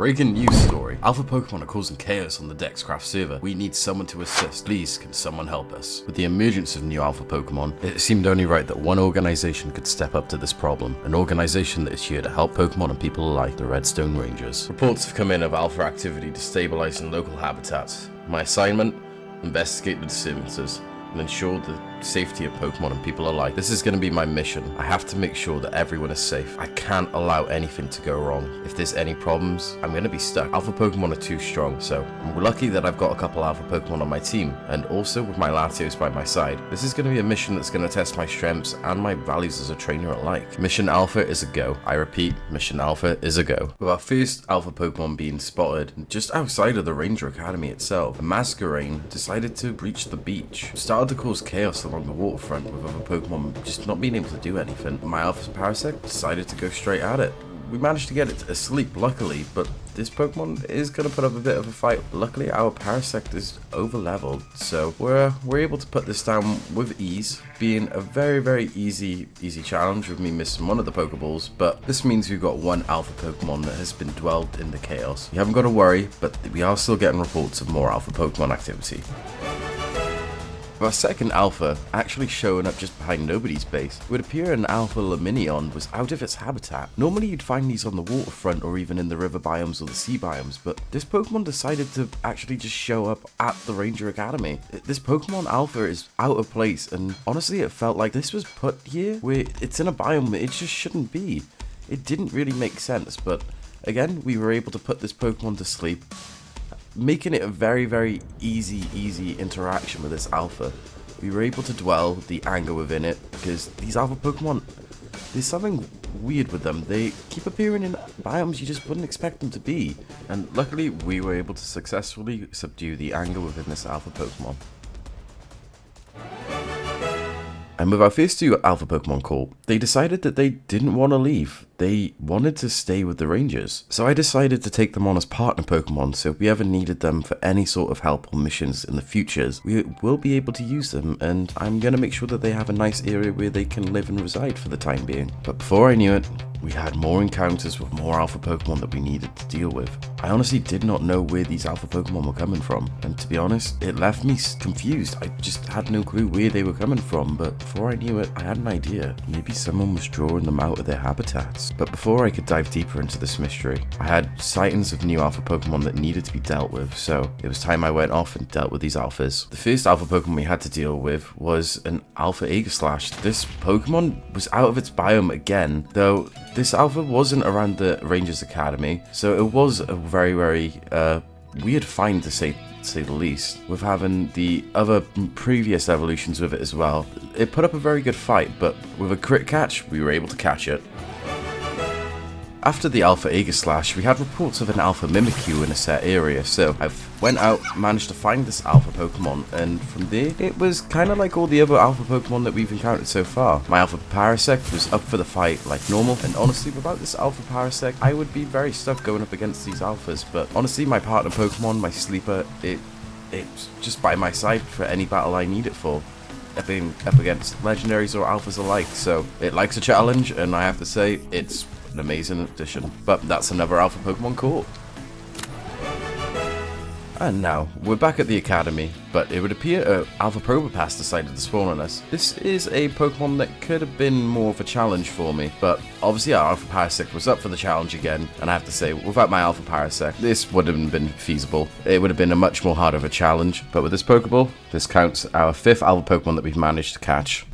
Breaking news story. Alpha Pokemon are causing chaos on the DexCraft server. We need someone to assist. Please, can someone help us? With the emergence of new Alpha Pokemon, it seemed only right that one organization could step up to this problem. An organization that is here to help Pokemon and people alike, the Redstone Rangers. Reports have come in of Alpha activity destabilizing local habitats. My assignment? Investigate the disturbances and ensure the safety of Pokemon and people alike. This is going to be my mission. I have to make sure that everyone is safe. I can't allow anything to go wrong. If there's any problems, I'm going to be stuck. Alpha Pokemon are too strong, so I'm lucky that I've got a couple Alpha Pokemon on my team, and also with my Latios by my side. This is going to be a mission that's going to test my strengths and my values as a trainer alike. Mission Alpha is a go. I repeat, Mission Alpha is a go. With our first Alpha Pokemon being spotted just outside of the Ranger Academy itself, a Masquerain decided to breach the beach. Started to cause chaos along the waterfront with other Pokemon just not being able to do anything. My Alpha Parasect decided to go straight at it. We managed to get it asleep, luckily, but this Pokemon is going to put up a bit of a fight. Luckily, our Parasect is over-leveled, so we're able to put this down with ease, being a very easy challenge with me missing one of the Pokeballs, but this means we've got one Alpha Pokemon that has been dwelled in the chaos. You haven't got to worry, but we are still getting reports of more Alpha Pokemon activity. Our second Alpha actually showing up just behind nobody's base. It would appear an Alpha Laminion was out of its habitat. Normally you'd find these on the waterfront or even in the river biomes or the sea biomes, but this Pokemon decided to actually just show up at the Ranger Academy. This Pokemon Alpha is out of place, and honestly it felt like this was put here where it's in a biome it just shouldn't be. It didn't really make sense, but again, we were able to put this Pokemon to sleep, making it a very easy interaction with this Alpha. We were able to dwell the anger within it because these Alpha Pokemon, there's something weird with them. They keep appearing in biomes you just wouldn't expect them to be. And luckily we were able to successfully subdue the anger within this Alpha Pokemon. And with our first two Alpha Pokemon caught, they decided that they didn't want to leave. They wanted to stay with the Rangers. So I decided to take them on as partner Pokemon, so if we ever needed them for any sort of help or missions in the futures, we will be able to use them, and I'm going to make sure that they have a nice area where they can live and reside for the time being. But before I knew it, we had more encounters with more Alpha Pokemon that we needed to deal with. I honestly did not know where these Alpha Pokemon were coming from, and to be honest, it left me confused. I just had no clue where they were coming from, but before I knew it, I had an idea. Maybe someone was drawing them out of their habitats. But before I could dive deeper into this mystery, I had sightings of new Alpha Pokemon that needed to be dealt with, so it was time I went off and dealt with these Alphas. The first Alpha Pokemon we had to deal with was an Alpha Aegislash. This Pokemon was out of its biome again, though this Alpha wasn't around the Rangers Academy, so it was a very weird find to say the least, with having the other previous evolutions with it as well. It put up a very good fight, but with a crit catch, we were able to catch it. After the Alpha Aegislash, we had reports of an Alpha Mimikyu in a set area, so I went out, managed to find this Alpha Pokemon, and from there, it was kind of like all the other Alpha Pokemon that we've encountered so far. My Alpha Parasect was up for the fight like normal, and honestly, without this Alpha Parasect, I would be very stuck going up against these Alphas, but honestly, my partner Pokemon, my Sleeper, it's just by my side for any battle I need it for. Being up against legendaries or alphas alike, so it likes a challenge, and I have to say, it's an amazing addition. But that's another Alpha Pokemon caught. And now, we're back at the Academy, but it would appear Alpha Probopass decided to spawn on us. This is a Pokemon that could have been more of a challenge for me, but obviously our Alpha Parasect was up for the challenge again, and I have to say, without my Alpha Parasect, this wouldn't have been feasible. It would have been a much more harder of a challenge, but with this Pokeball, this counts our fifth Alpha Pokemon that we've managed to catch.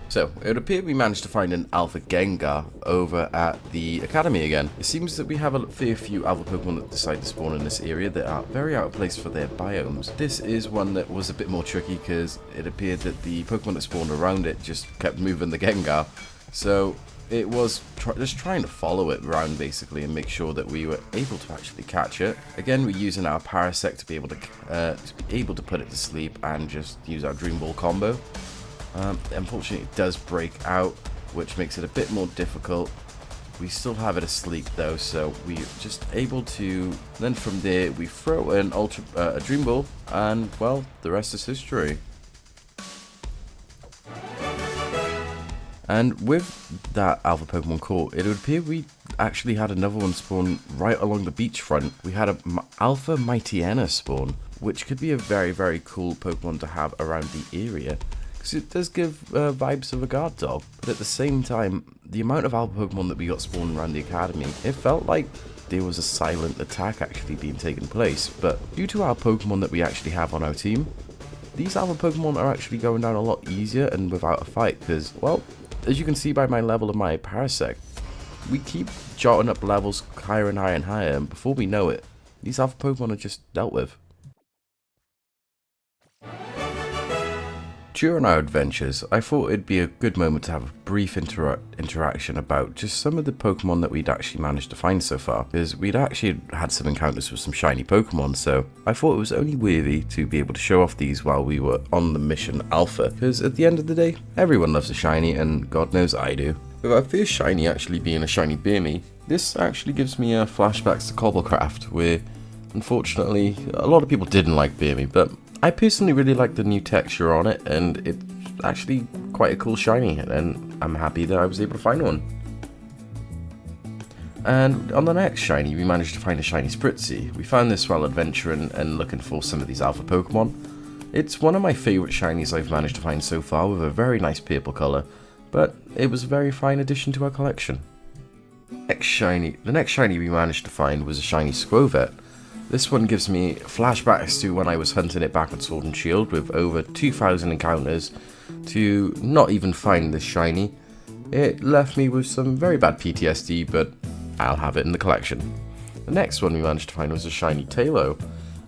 So, it would appear we managed to find an Alpha Gengar over at the Academy again. It seems that we have a fair few Alpha Pokemon that decide to spawn in this area that are very out of place for their biomes. This is one that was a bit more tricky because it appeared that the Pokemon that spawned around it just kept moving the Gengar. So, it was just trying to follow it around basically and make sure that we were able to actually catch it. Again, we're using our Parasect to be able to put it to sleep and just use our Dream Ball combo. Unfortunately, it does break out, which makes it a bit more difficult. We still have it asleep though, so we're just able to. Then from there, we throw an a Dream Ball, and well, the rest is history. And with that Alpha Pokemon caught, it would appear we actually had another one spawn right along the beachfront. We had a Alpha Mightyena spawn, which could be a very, very cool Pokemon to have around the area. Because it does give vibes of a guard dog. But at the same time, the amount of Alpha Pokemon that we got spawned around the academy, it felt like there was a silent attack actually being taken place. But due to our Pokemon that we actually have on our team, these Alpha Pokemon are actually going down a lot easier and without a fight. Because, well, as you can see by my level of my Parasect, we keep jotting up levels higher and higher and higher, and before we know it, these Alpha Pokemon are just dealt with. During our adventures, I thought it'd be a good moment to have a brief interaction about just some of the Pokemon that we'd actually managed to find so far, because we'd actually had some encounters with some shiny Pokemon, so I thought it was only worthy to be able to show off these while we were on the mission Alpha, because at the end of the day, everyone loves a shiny, and God knows I do. With our first shiny actually being a shiny Beamy, this actually gives me flashbacks to Cobblecraft, where unfortunately a lot of people didn't like Beamy, but I personally really like the new texture on it, and it's actually quite a cool shiny, and I'm happy that I was able to find one. And on the next shiny, we managed to find a shiny Spritzy. We found this while adventuring and looking for some of these Alpha Pokemon. It's one of my favourite shinies I've managed to find so far, with a very nice purple colour, but it was a very fine addition to our collection. The next shiny we managed to find was a shiny Squovet. This one gives me flashbacks to when I was hunting it back on Sword and Shield with over 2,000 encounters to not even find this shiny. It left me with some very bad PTSD, but I'll have it in the collection. The next one we managed to find was a shiny Taillow.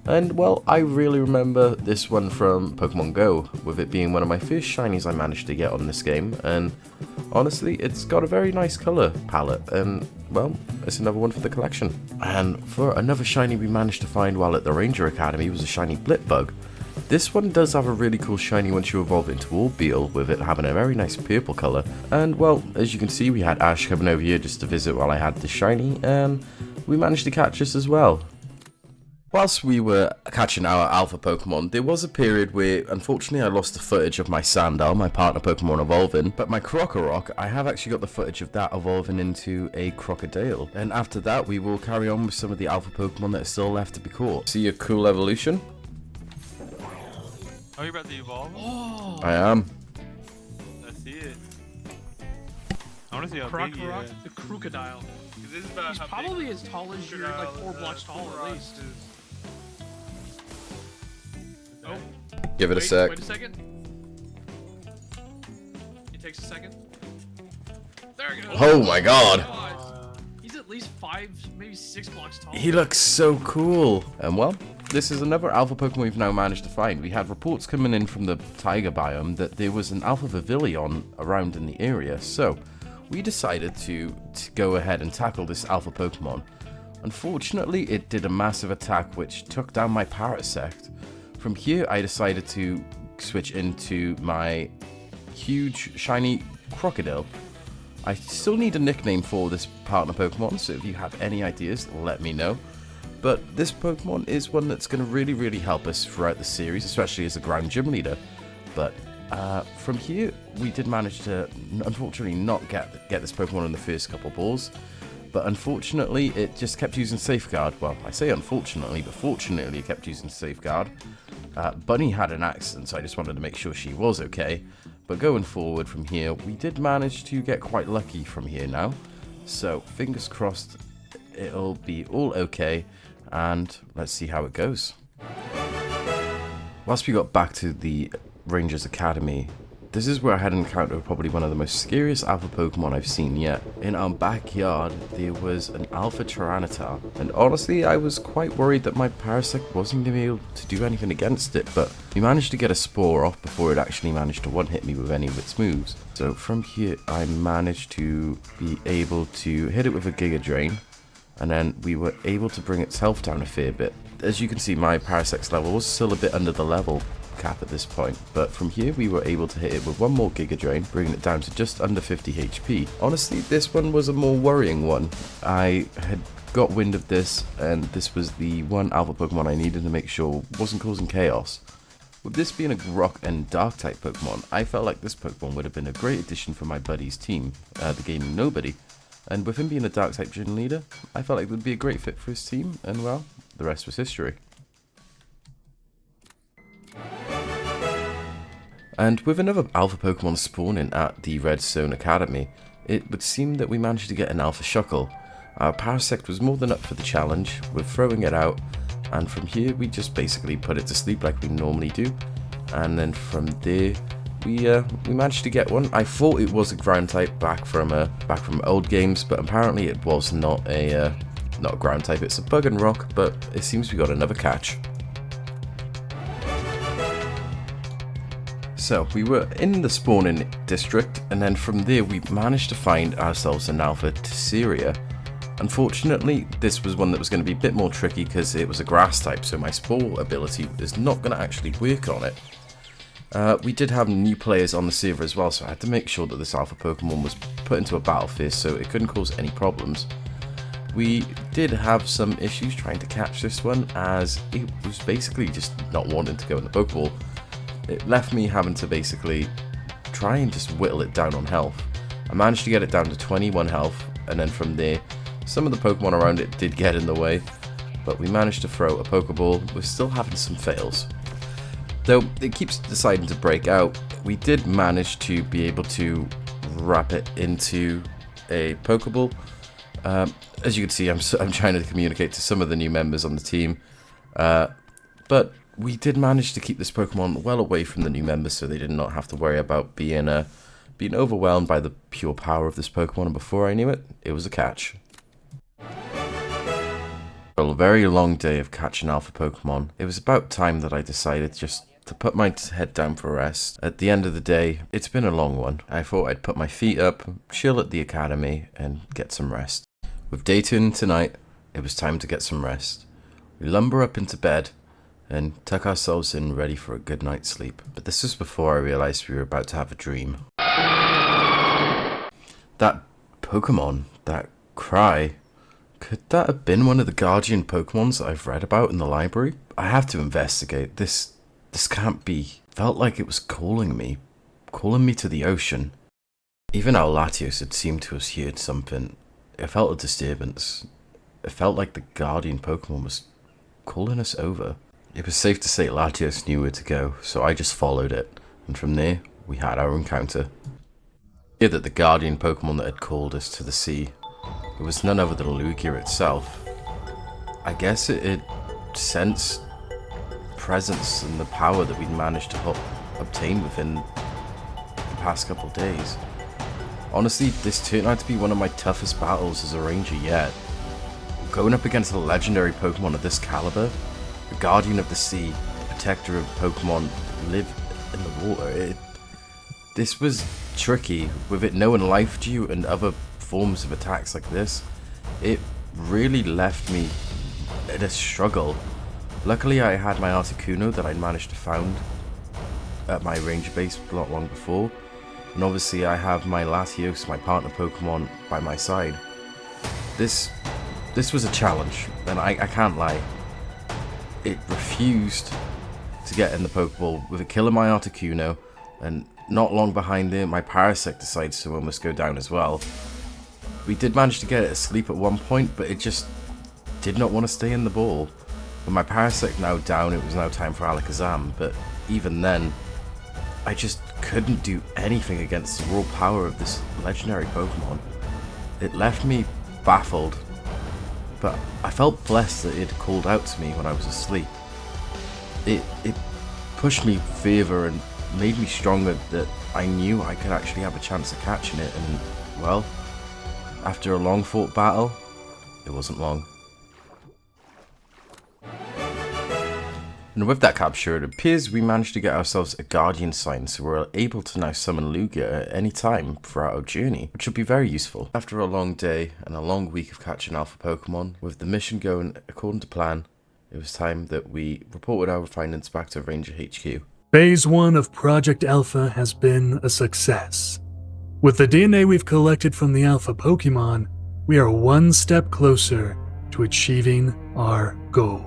And well, I really remember this one from Pokemon Go, with it being one of my first shinies I managed to get on this game, and honestly, it's got a very nice colour palette, and well, it's another one for the collection. And for another shiny we managed to find while at the Ranger Academy was a shiny Blipbug. This one does have a really cool shiny once you evolve into Orbeal, with it having a very nice purple colour. And well, as you can see, we had Ash coming over here just to visit while I had this shiny, and we managed to catch this as well. Whilst we were catching our Alpha Pokemon, there was a period where, unfortunately, I lost the footage of my Sandile, my partner Pokemon, evolving, but my Crocorock, I have actually got the footage of that evolving into a Crocodile. And after that, we will carry on with some of the Alpha Pokemon that are still left to be caught. See a cool evolution? Are you about to evolve? Oh, I am. I see it. I want to see how big he Crocorock, is. the Crocodile. This is about He's how probably big as tall as you're, like 4 blocks tall at least. Oh, Give it a sec. Wait a second. It takes a second. There we go. Oh my god. He's at least 5, maybe 6 blocks tall. He looks so cool. And well, this is another Alpha Pokemon we've now managed to find. We had reports coming in from the Tiger biome that there was an Alpha Vivillon around in the area, so we decided to go ahead and tackle this Alpha Pokemon. Unfortunately, it did a massive attack which took down my Parasect. From here, I decided to switch into my huge shiny Crocodile. I still need a nickname for this partner Pokemon, so if you have any ideas, let me know. But this Pokemon is one that's going to really help us throughout the series, especially as a ground gym leader. But from here, we did manage to, unfortunately, not get this Pokemon in the first couple balls. But unfortunately, it just kept using Safeguard. Well, I say unfortunately, but fortunately, it kept using Safeguard. Bunny had an accident, so I just wanted to make sure she was okay. But going forward from here, we did manage to get quite lucky from here now. So, fingers crossed, it'll be all okay, and let's see how it goes. Whilst we got back to the Rangers Academy, this is where I had an encounter with probably one of the most scariest Alpha Pokemon I've seen yet. In our backyard, there was an Alpha Tyranitar, and honestly, I was quite worried that my Parasect wasn't going to be able to do anything against it, but we managed to get a Spore off before it actually managed to one-hit me with any of its moves. So from here, I managed to be able to hit it with a Giga Drain, and then we were able to bring its health down a fair bit. As you can see, my Parasect's level was still a bit under the level cap at this point, but from here we were able to hit it with one more Giga Drain, bringing it down to just under 50 HP. Honestly, this one was a more worrying one. I had got wind of this, and this was the one Alpha Pokemon I needed to make sure wasn't causing chaos. With this being a Rock and Dark type Pokemon, I felt like this Pokemon would have been a great addition for my buddy's team, the Gaming Nobody. And with him being a dark type gym leader, I felt like it would be a great fit for his team, and well, the rest was history. And with another alpha Pokemon spawning at the Redstone Academy, it would seem that we managed to get an alpha Shuckle. Our Parasect was more than up for the challenge with throwing it out, and from here we just basically put it to sleep like we normally do. And then from there, we managed to get one. I thought it was a ground type back from old games, but apparently it was not a ground type. It's a bug and rock, but it seems we got another catch. So we were in the spawning district, and then from there we managed to find ourselves an alpha Tesseria. Unfortunately, this was one that was going to be a bit more tricky because it was a grass type, so my spore ability is not going to actually work on it. We did have new players on the server as well, so I had to make sure that this alpha Pokemon was put into a battle phase so it couldn't cause any problems. We did have some issues trying to catch this one, as it was basically just not wanting to go in the Pokeball. It left me having to basically try and just whittle it down on health. I managed to get it down to 21 health, and then from there, some of the Pokemon around it did get in the way, but we managed to throw a Pokeball. We're still having some fails. Though it keeps deciding to break out, we did manage to be able to wrap it into a Pokeball. As you can see, I'm trying to communicate to some of the new members on the team, but we did manage to keep this Pokemon well away from the new members, so they did not have to worry about being overwhelmed by the pure power of this Pokemon. And before I knew it, it was a catch. A very long day of catching alpha Pokemon. It was about time that I decided just to put my head down for rest. At the end of the day, it's been a long one. I thought I'd put my feet up, chill at the academy, and get some rest. With day 2 tonight, it was time to get some rest. We lumber up into bed and tuck ourselves in ready for a good night's sleep. But this was before I realized we were about to have a dream. That Pokemon, that cry, could that have been one of the Guardian Pokemons that I've read about in the library? I have to investigate. This can't be. Felt like it was calling me to the ocean. Even our Latios had seemed to have heard something. It felt a disturbance. It felt like the Guardian Pokemon was calling us over. It was safe to say Latios knew where to go, so I just followed it, and from there, we had our encounter. Here that the Guardian Pokemon that had called us to the sea, it was none other than Lugia itself. I guess it sensed presence and the power that we'd managed to obtain within the past couple days. Honestly, this turned out to be one of my toughest battles as a ranger yet. Going up against a legendary Pokemon of this caliber, the Guardian of the Sea, the protector of Pokemon that live in the water, this was tricky. With it knowing Life Dew and other forms of attacks like this, it really left me in a struggle. Luckily, I had my Articuno that I'd managed to found at my ranger base not long before, and obviously I have my Latios, my partner Pokemon, by my side. This was a challenge, and I can't lie. It refused to get in the Pokeball with a kill of my Articuno, and not long behind there, my Parasect decides to almost go down as well. We did manage to get it asleep at one point, but it just did not want to stay in the ball. With my Parasect now down, it was now time for Alakazam, but even then, I just couldn't do anything against the raw power of this legendary Pokemon. It left me baffled, but I felt blessed that it called out to me when I was asleep. It pushed me further and made me stronger, that I knew I could actually have a chance of catching it, and well, after a long fought battle, it wasn't long. And with that capture, it appears we managed to get ourselves a Guardian sign, so we're able to now summon Lugia at any time throughout our journey, which will be very useful. After a long day and a long week of catching alpha Pokemon, with the mission going according to plan, it was time that we reported our findings back to Ranger HQ. Phase 1 of Project Alpha has been a success. With the DNA we've collected from the alpha Pokemon, we are one step closer to achieving our goal.